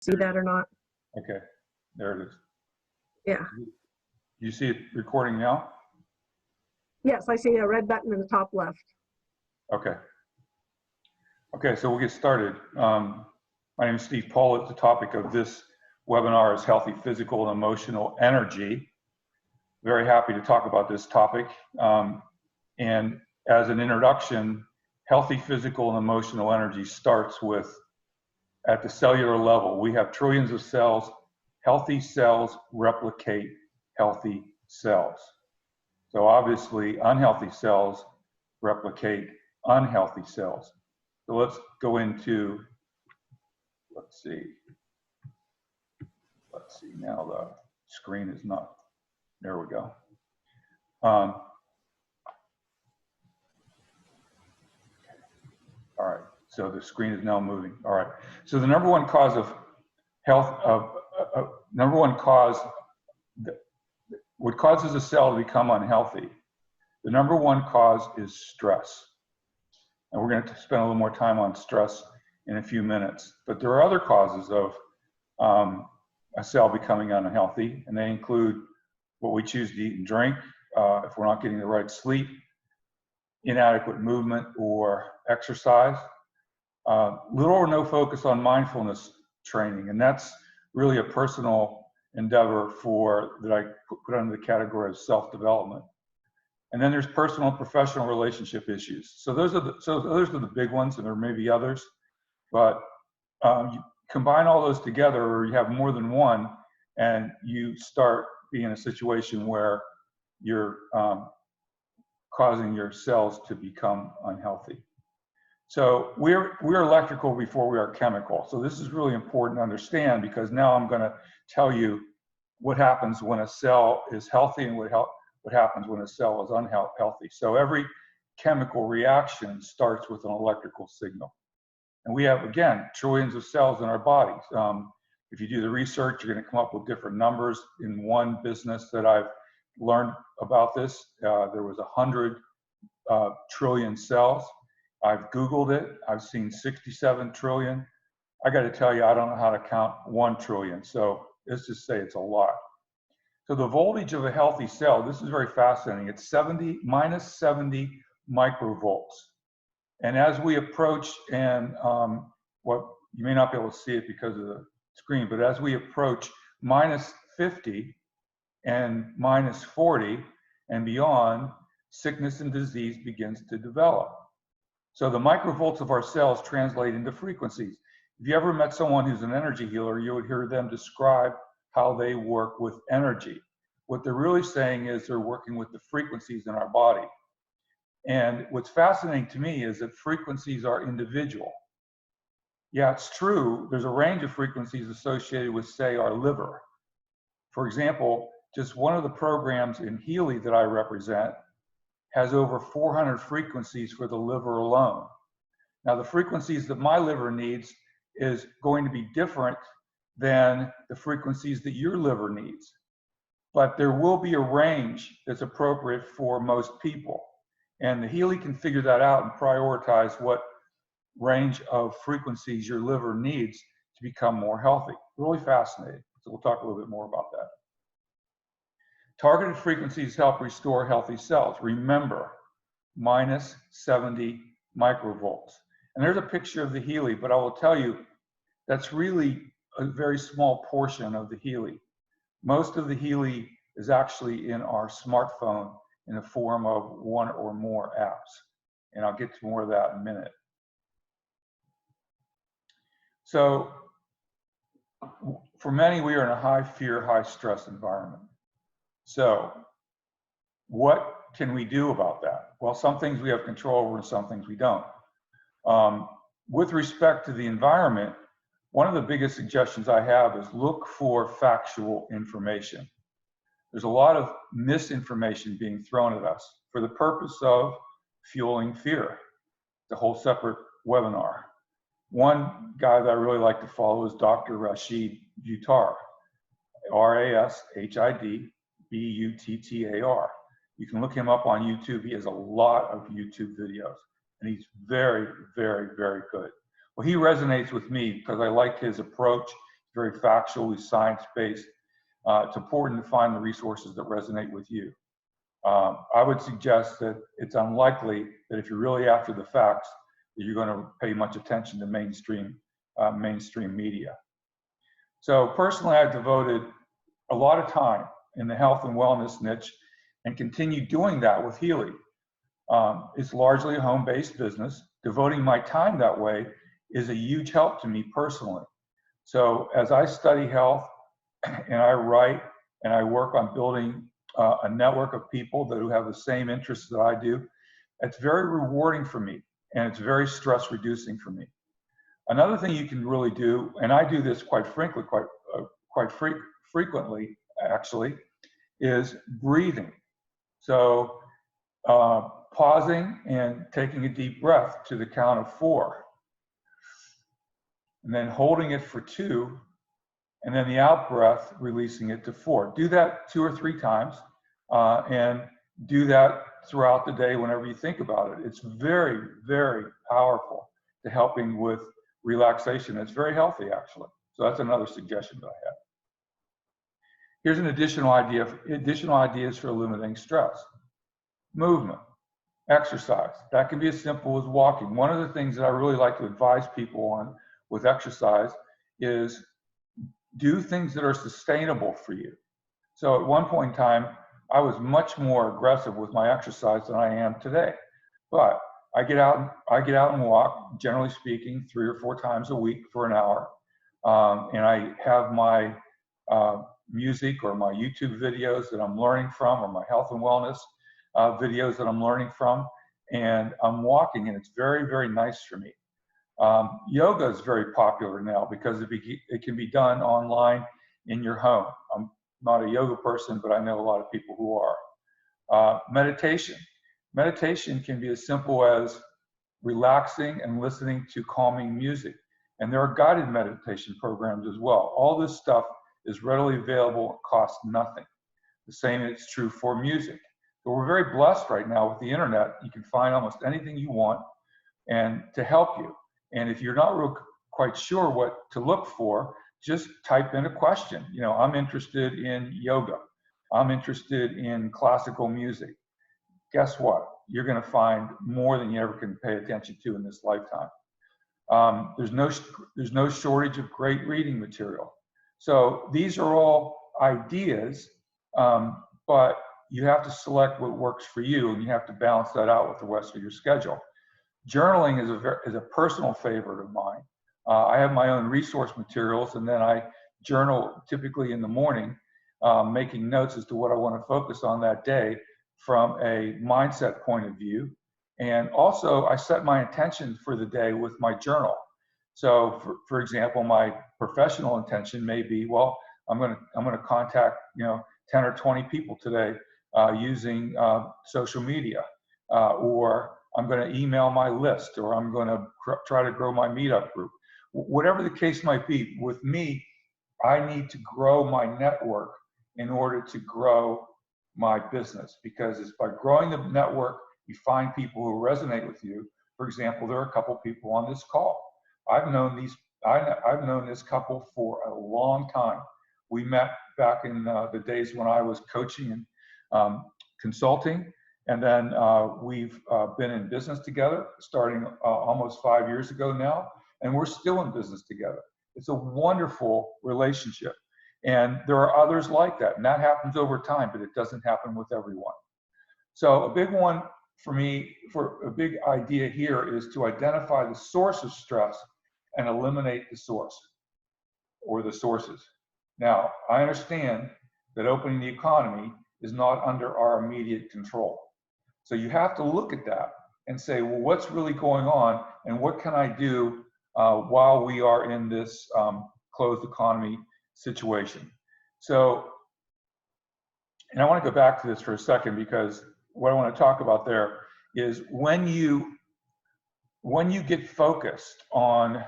see that or not. Okay, there it is. Yeah. You see it recording now? Yes, I see a red button in the top left. Okay. Okay, so we'll get started. My name is Steve Pollett. The topic of this webinar is healthy physical and emotional energy. Very happy to talk about this topic. And as an introduction, healthy physical and emotional energy starts with, at the cellular level, we have trillions of cells. Healthy cells replicate healthy cells. So obviously, unhealthy cells replicate unhealthy cells. So let's go into, let's see, now the screen is not, there we go. All right, so the screen is now moving. All right, so the number one cause of health, what causes a cell to become unhealthy, the number one cause is stress. And we're going to spend a little more time on stress in a few minutes. But there are other causes of a cell becoming unhealthy, and they include what we choose to eat and drink, if we're not getting the right sleep, inadequate movement or exercise, little or no focus on mindfulness training, and that's really a personal endeavor that I put under the category of self-development. And then there's personal and professional relationship issues. So those are the big ones, and there may be others, but you combine all those together, or you have more than one, and you start being in a situation where you're causing your cells to become unhealthy. So we're electrical before we are chemical. So this is really important to understand, because now I'm going to tell you what happens when a cell is healthy and what happens when a cell is unhealthy. So every chemical reaction starts with an electrical signal. And we have, again, trillions of cells in our bodies. If you do the research, you're going to come up with different numbers. In one business that I've learned about this, there was 100 trillion cells. I've Googled it. I've seen 67 trillion. I got to tell you, I don't know how to count 1 trillion. So let's just say it's a lot. So the voltage of a healthy cell, this is very fascinating. It's minus 70 microvolts. And as we approach, and what you may not be able to see it because of the screen, but as we approach minus 50 and minus 40 and beyond, sickness and disease begins to develop. So the microvolts of our cells translate into frequencies. If you ever met someone who's an energy healer, you would hear them describe how they work with energy. What they're really saying is they're working with the frequencies in our body. And what's fascinating to me is that frequencies are individual. Yeah, it's true, there's a range of frequencies associated with, say, our liver. For example, just one of the programs in Healy that I represent has over 400 frequencies for the liver alone. Now, the frequencies that my liver needs is going to be different than the frequencies that your liver needs. But there will be a range that's appropriate for most people. And the Healy can figure that out and prioritize what range of frequencies your liver needs to become more healthy. Really fascinating. So we'll talk a little bit more about that. Targeted frequencies help restore healthy cells. Remember, minus 70 microvolts. And there's a picture of the Healy, but I will tell you, that's really a very small portion of the Healy. Most of the Healy is actually in our smartphone in the form of one or more apps. And I'll get to more of that in a minute. So for many, we are in a high fear, high stress environment. So what can we do about that? Well, some things we have control over and some things we don't. With respect to the environment, one of the biggest suggestions I have is look for factual information. There's a lot of misinformation being thrown at us for the purpose of fueling fear. It's a whole separate webinar. One guy that I really like to follow is Dr. Rashid Buttar, R-A-S-H-I-D-B-U-T-T-A-R. You can look him up on YouTube. He has a lot of YouTube videos, and he's very, very, very good. Well, he resonates with me because I like his approach. very factually science-based. It's important to find the resources that resonate with you. I would suggest that it's unlikely that if you're really after the facts, that you're going to pay much attention to mainstream media. So personally, I've devoted a lot of time in the health and wellness niche and continue doing that with Healy. It's largely a home-based business. Devoting my time that way is a huge help to me personally. So as I study health and I write and I work on building a network of people that who have the same interests that I do, it's very rewarding for me and it's very stress reducing for me. Another thing you can really do, and I do this quite frequently actually, is breathing. So pausing and taking a deep breath to the count of 4, and then holding it for 2, and then the out breath, releasing it to 4. Do that 2 or 3 times, and do that throughout the day whenever you think about it. It's very, very powerful to helping with relaxation. It's very healthy, actually. So that's another suggestion that I have. Here's an additional ideas for eliminating stress. Movement, exercise. That can be as simple as walking. One of the things that I really like to advise people on with exercise is do things that are sustainable for you. So at one point in time, I was much more aggressive with my exercise than I am today. But I get out and walk, generally speaking, 3 or 4 times a week for an hour. And I have my music or my YouTube videos that I'm learning from, or my health and wellness videos that I'm learning from. And I'm walking, and it's very, very nice for me. Yoga is very popular now because it can be done online in your home. I'm not a yoga person, but I know a lot of people who are. Meditation. Meditation can be as simple as relaxing and listening to calming music. And there are guided meditation programs as well. All this stuff is readily available, it costs nothing. The same is true for music. But we're very blessed right now with the internet. You can find almost anything you want and to help you. And if you're not quite sure what to look for, just type in a question. You know, I'm interested in yoga. I'm interested in classical music. Guess what? You're going to find more than you ever can pay attention to in this lifetime. There's no shortage of great reading material. So these are all ideas, but you have to select what works for you, and you have to balance that out with the rest of your schedule. Journaling is a personal favorite of mine. I have my own resource materials, and then I journal typically in the morning, making notes as to what I want to focus on that day from a mindset point of view. And also, I set my intention for the day with my journal. So, for example, my professional intention may be, well, I'm going to contact 10 or 20 people today using social media, or I'm going to email my list, or I'm going to try to grow my meetup group. Whatever the case might be, with me, I need to grow my network in order to grow my business, because it's by growing the network, you find people who resonate with you. For example, there are a couple people on this call. I've known this couple for a long time. We met back in the days when I was coaching and consulting. And then we've been in business together starting almost 5 years ago now, and we're still in business together. It's a wonderful relationship. And there are others like that, and that happens over time, but it doesn't happen with everyone. So a big one for me, for a big idea here, is to identify the source of stress and eliminate the source or the sources. Now, I understand that opening the economy is not under our immediate control. So you have to look at that and say, well, what's really going on, and what can I do while we are in this closed economy situation? So, and I want to go back to this for a second, because what I want to talk about there is when you get focused on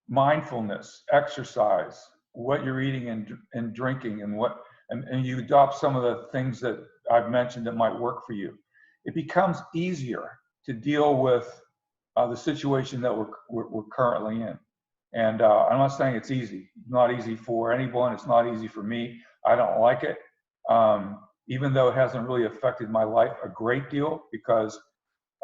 mindfulness, exercise, what you're eating and drinking, and you adopt some of the things that I've mentioned that might work for you, it becomes easier to deal with the situation that we're currently in. And I'm not saying it's easy. It's not easy for anyone. It's not easy for me. I don't like it. Even though it hasn't really affected my life a great deal because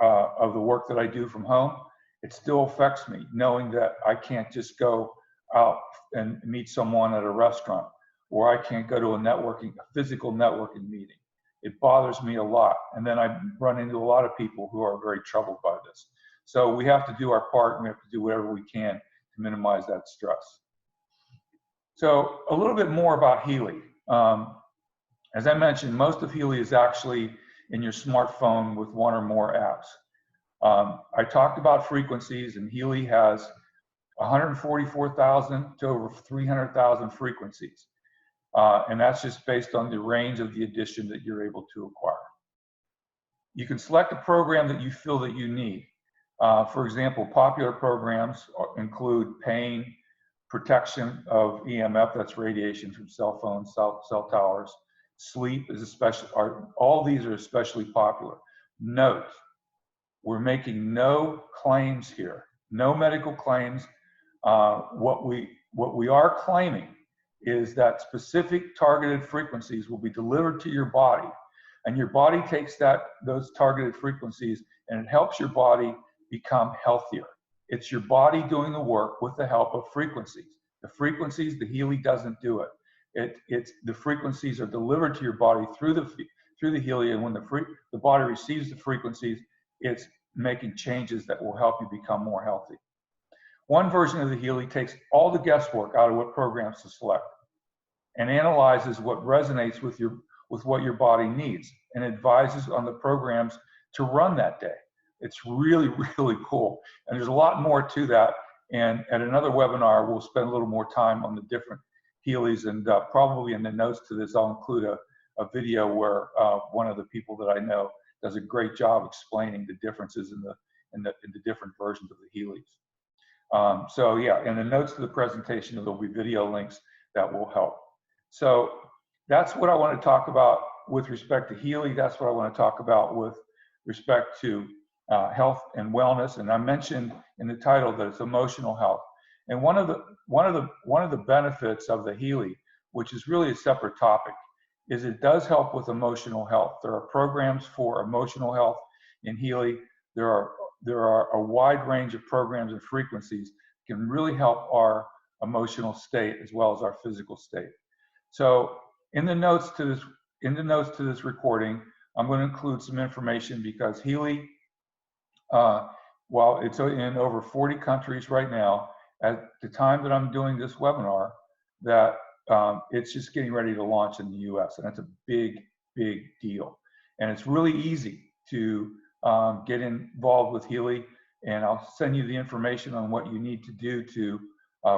of the work that I do from home, it still affects me knowing that I can't just go out and meet someone at a restaurant, or I can't go to a physical networking meeting. It bothers me a lot. And then I run into a lot of people who are very troubled by this. So we have to do our part, and we have to do whatever we can to minimize that stress. So a little bit more about Healy. As I mentioned, most of Healy is actually in your smartphone with one or more apps. I talked about frequencies, and Healy has 144,000 to over 300,000 frequencies. And that's just based on the range of the edition that you're able to acquire. You can select a program that you feel that you need. For example, popular programs include pain, protection of EMF, that's radiation from cell phones, cell towers. Sleep is all these are especially popular. Note, we're making no claims here, no medical claims. What we are claiming is that specific targeted frequencies will be delivered to your body, and your body takes those targeted frequencies and it helps your body become healthier. It's your body doing the work with the help of frequencies. The frequencies, the Healy doesn't do it. The frequencies are delivered to your body through the Healy, and when the body receives the frequencies, it's making changes that will help you become more healthy. One version of the Healy takes all the guesswork out of what programs to select and analyzes what resonates with what your body needs and advises on the programs to run that day. It's really, really cool. And there's a lot more to that. And at another webinar, we'll spend a little more time on the different Healys, and probably in the notes to this, I'll include a video where one of the people that I know does a great job explaining the differences in the different versions of the Healys. So yeah, in the notes to the presentation, there'll be video links that will help. So that's what I want to talk about with respect to Healy. That's what I want to talk about with respect to health and wellness. And I mentioned in the title that it's emotional health. And one of the benefits of the Healy, which is really a separate topic, is it does help with emotional health. There are programs for emotional health in Healy. There are a wide range of programs and frequencies that can really help our emotional state as well as our physical state. So in the notes to this recording, I'm going to include some information because Healy, while it's in over 40 countries right now, at the time that I'm doing this webinar, that it's just getting ready to launch in the US, and that's a big, big deal. And it's really easy to get involved with Healy, and I'll send you the information on what you need to do to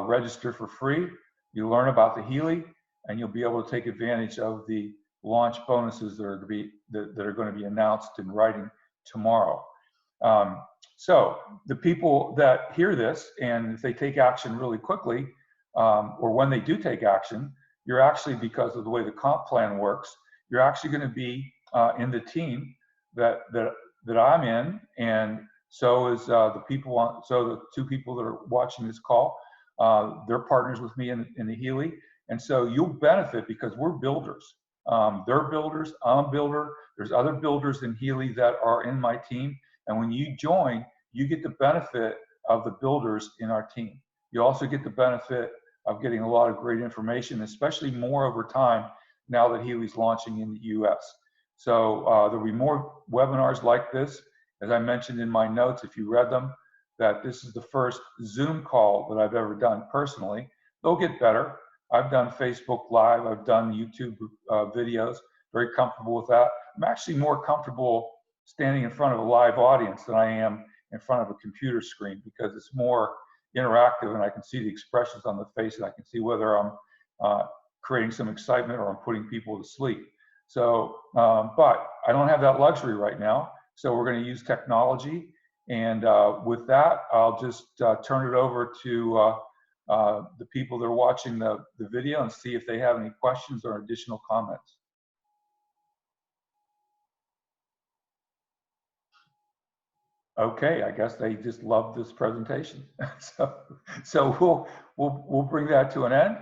register for free. You learn about the Healy, and you'll be able to take advantage of the launch bonuses that are going to be announced in writing tomorrow. So the people that hear this, and if they take action really quickly, or when they do take action, you're actually, because of the way the comp plan works, you're actually going to be in the team that I'm in, and so is the two people that are watching this call. They're partners with me in the Healy, and so you'll benefit because we're builders. They're builders, I'm a builder. There's other builders in Healy that are in my team, and when you join, you get the benefit of the builders in our team. You also get the benefit of getting a lot of great information, especially more over time now that Healy's launching in the US. So there'll be more webinars like this. As I mentioned in my notes, if you read them, that this is the first Zoom call that I've ever done personally. They'll get better. I've done Facebook Live, I've done YouTube videos, very comfortable with that. I'm actually more comfortable standing in front of a live audience than I am in front of a computer screen, because it's more interactive and I can see the expressions on the face, and I can see whether I'm creating some excitement or I'm putting people to sleep. So, but I don't have that luxury right now. So we're going to use technology. And with that, I'll just turn it over to the people that are watching the video and see if they have any questions or additional comments. Okay, I guess they just love this presentation. So we'll bring that to an end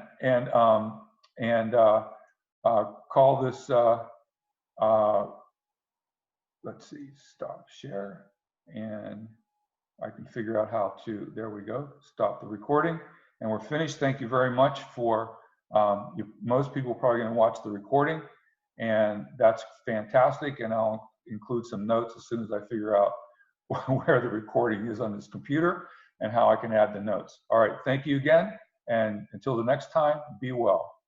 and call this. Let's see, stop share, and I can figure out how to. There we go. Stop the recording, and we're finished. Thank you very much for. Most people are probably going to watch the recording, and that's fantastic. And I'll include some notes as soon as I figure out where the recording is on this computer and how I can add the notes. All right, thank you again, and until the next time, be well.